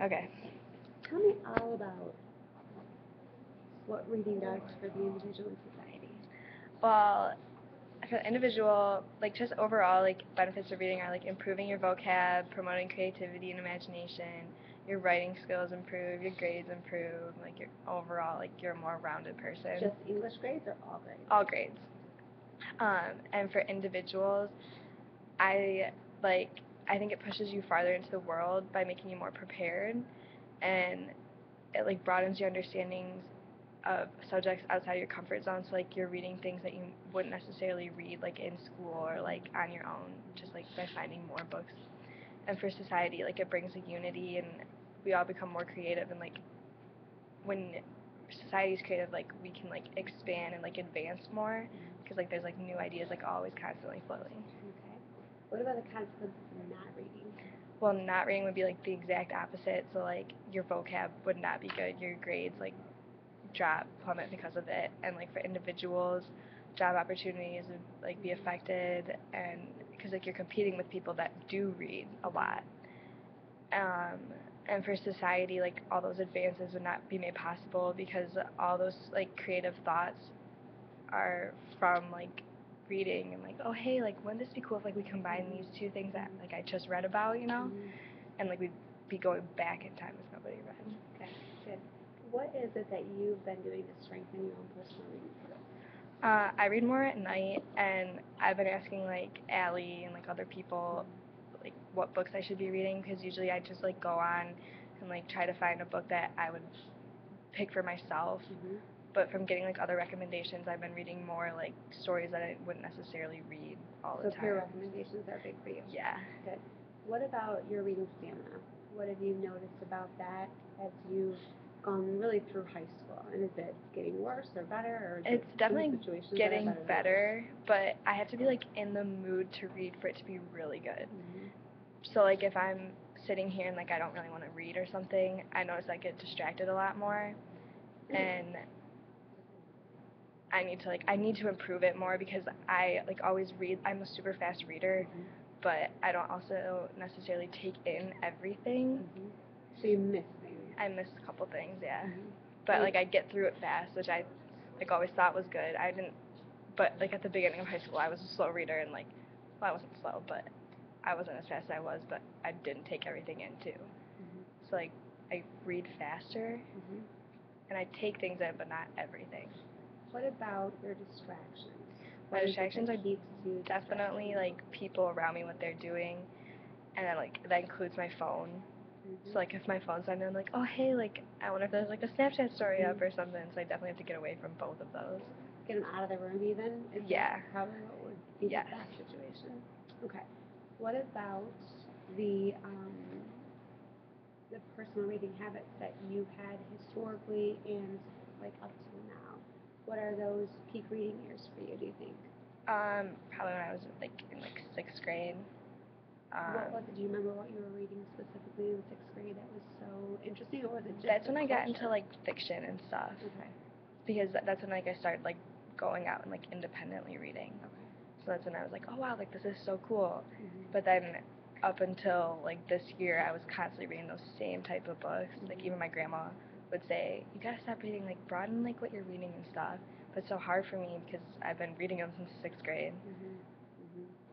Okay. Tell me all about what reading does for the individual and society. Well, for the individual, like just overall, like benefits of reading are like improving your vocab, promoting creativity and imagination, your writing skills improve, your grades improve, like your overall, like you're a more rounded person. Just English grades or all grades? All grades. And for individuals, I like I think it pushes you farther into the world by making you more prepared, and it like broadens your understandings of subjects outside your comfort zone. So like you're reading things that you wouldn't necessarily read like in school or like on your own, just like by finding more books. And for society, like it brings a unity, and we all become more creative. And like when society is creative, like we can like expand and like advance more because like there's like new ideas like always constantly floating. Okay. What about the consequences of not reading? Well, not reading would be like the exact opposite. So like your vocab would not be good. Your grades like drop, plummet because of it. And like for individuals, job opportunities would like be affected, and because like you're competing with people that do read a lot. Um, and for society, like all those advances would not be made possible because all those like creative thoughts are from like reading and like, oh hey, like wouldn't this be cool if like we combine these two things that like I just read about, you know? And like we'd be going back in time if nobody read. Okay, good. What is it that you've been doing to strengthen your own personal reading skills? I read more at night, and I've been asking like Allie and like other people like what books I should be reading because usually I just like go on and like try to find a book that I would pick for myself. But from getting like other recommendations, I've been reading more like stories that I wouldn't necessarily read all the So time. peer recommendations are big for you. Yeah. Good. What about your reading stamina? What have you noticed about that as you've gone really through high school? And is it getting worse or better, or is It's it definitely situations getting that are better, but I have to be like in the mood to read for it to be really good. So like if I'm sitting here and like I don't really want to read or something, I notice I get distracted a lot more, and I need to improve it more because I like always read. I'm a super fast reader, but I don't also necessarily take in everything. So you miss things. I miss a couple things, yeah. But like I get through it fast, which I like always thought was good. I didn't, but like at the beginning of high school, I was a slow reader and like, well, I wasn't slow, but I wasn't as fast as I was, but I didn't take everything in too. So like I read faster, and I take things in, but not everything. What about your distractions? My distractions are keeps you definitely like people around me, what they're doing, and then like that includes my phone. So like if my phone's on, I'm like, oh hey, like I wonder if there's like a Snapchat story up or something. So I definitely have to get away from both of those. Get them out of the room even? Yeah. Probably what would be Yes. the best situation. Okay. What about the the personal reading habits that you've had historically and like up to now? What are those peak reading years for you, do you think? Probably when I was like in like sixth grade. What was it? Do you remember what you were reading specifically in sixth grade that was so interesting, or was it just That's the when I got into culture? like fiction and stuff. Okay. Because that's when like I started like going out and like independently reading. Okay. So that's when I was like, oh wow, like this is so cool. But then up until like this year, I was constantly reading those same type of books. Like even my grandma would say, you gotta stop reading, like broaden like what you're reading and stuff. But it's so hard for me because I've been reading them since sixth grade.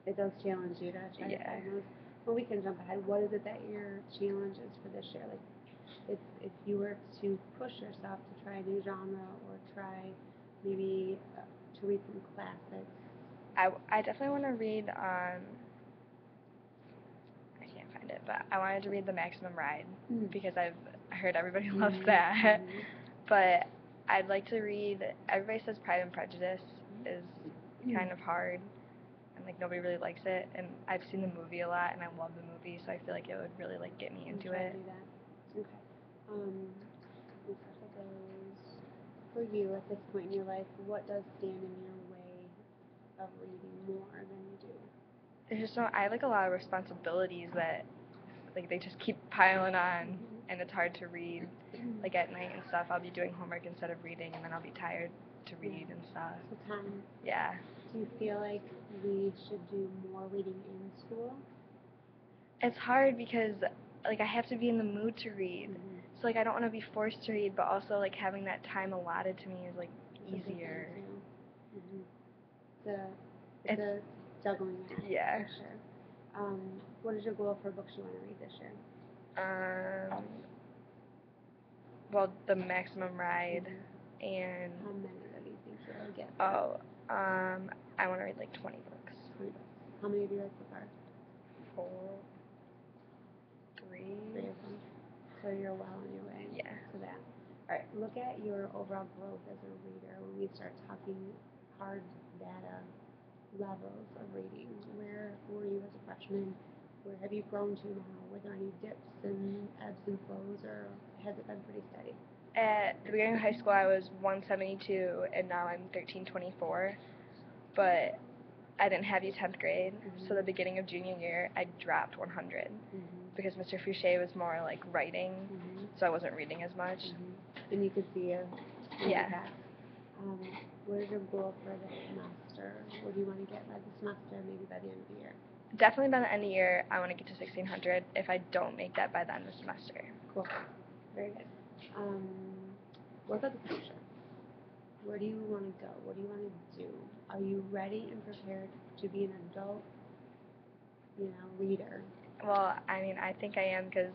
It does challenge you to try to find those. Well, we can jump ahead. What is it that your challenge is for this year? Like, if you were to push yourself to try a new genre or try maybe to read some classics. I definitely want to read I can't find it, but I wanted to read The Maximum Ride because I've heard everybody loves that. But I'd like to read, everybody says Pride and Prejudice is kind of hard, and like nobody really likes it, and I've seen the movie a lot, and I love the movie, so I feel like it would really like get me into it. Okay. A couple of those for you at this point in your life. What does stand in your way of reading more than you do? There's just no, I have like a lot of responsibilities that like they just keep piling on, and it's hard to read. Like at night and stuff, I'll be doing homework instead of reading, and then I'll be tired to read and stuff. So time. Yeah. Do you feel like we should do more reading in school? It's hard because like I have to be in the mood to read. Mhm. So like I don't want to be forced to read, but also like having that time allotted to me is like It's a good thing, easier. too. It's a juggling act. Yeah. For sure. What is your goal for books you want to read this year? Well, The Maximum Ride, Mhm. and How many do you think you'll get? I want to read like 20 books. 20 books. How many have you read so far? 4, 3. 3 of them. So you're well on your way Yeah. to that. All right. Look at your overall growth as a reader when we start talking hard data levels of reading. Where were you as a freshman? Where have you grown to now? Were there any dips and ebbs and flows, or has it been pretty steady? At the beginning of high school, I was 172, and now I'm 1324. But I didn't have you 10th grade, so the beginning of junior year, I dropped 100 because Mr. Fouché was more like writing, so I wasn't reading as much. And you could see a Yeah. path. What is your goal for the semester? What do you want to get by the semester, maybe by the end of the year? Definitely by the end of the year, I want to get to 1600 if I don't make that by the end of the semester. Cool. Very good. What about the future? Where do you want to go? What do you want to do? Are you ready and prepared to be an adult, reader? Well, I mean, I think I am because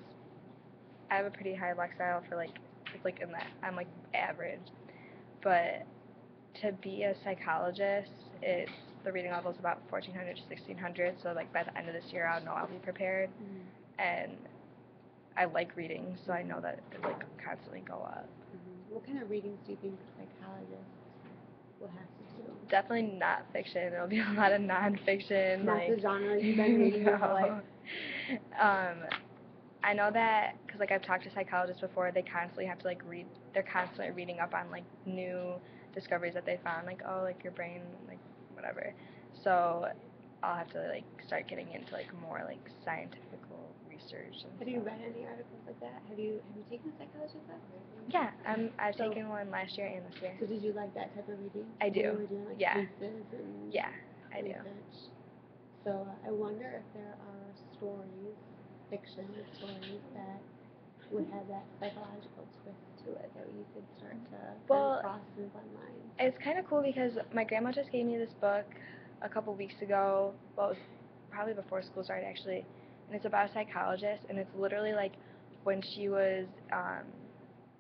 I have a pretty high lifestyle for like, it's like in that, I'm like average. But to be a psychologist, the reading level is about 1400 to 1600, so like by the end of this year, I'll know I'll be prepared. And I like reading, so I know that it like constantly go up. What kind of readings do you think a psychologist will have to do? Definitely not fiction. It'll be a lot of nonfiction. Not the genre you've been reading your whole life. I know that because like I've talked to psychologists before. They constantly have to like read. They're constantly reading up on like new discoveries that they found, like like your brain, like whatever. So I'll have to like start getting into like more like scientific research. Have you read any articles like that? Have you taken a psychology class? Yeah, I've taken one last year and this year. So did you like that type of reading? I do. When you were doing like cases and I do. research. So I wonder if there are stories, fiction or stories that would have that psychological twist to it that you could start to cross and blend lines. It's kind of cool because my grandma just gave me this book a couple weeks ago. Well, it was probably before school started actually, and it's about a psychologist, and it's literally like when she was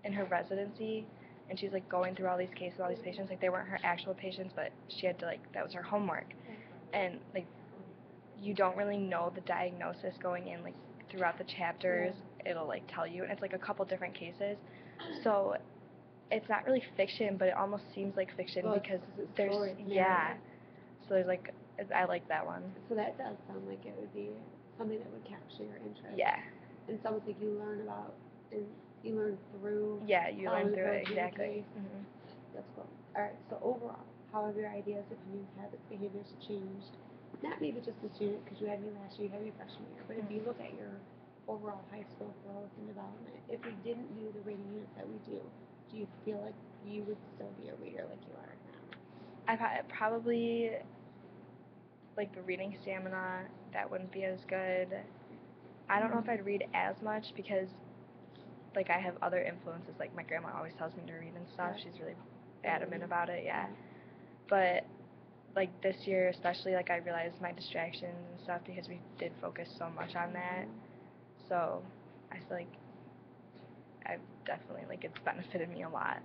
in her residency, and she's like going through all these cases, all these patients. Like they weren't her actual patients, but she had to like that was her homework, and like you don't really know the diagnosis going in like throughout the chapters. It'll like tell you, and it's like a couple different cases. So it's not really fiction, but it almost seems like fiction because there's So there's like I like that one. So that does sound like it would be something that would capture your interest. Yeah. And it's almost like you learn about and you learn through. Yeah, you learn through it exactly. That's cool. All right. So overall, how have your ideas, opinions, habits, behaviors changed? Not maybe just this year because you had me last year, you had me freshman year, but if you look at your overall high school growth and development, if we didn't do the reading units that we do you feel like you would still be a reader like you are now? I probably like the reading stamina that wouldn't be as good. I don't know if I'd read as much because like I have other influences. Like my grandma always tells me to read and stuff. She's really adamant about it. Yeah. But like this year especially, like I realized my distractions and stuff because we did focus so much on that. So I feel like I've definitely like it's benefited me a lot.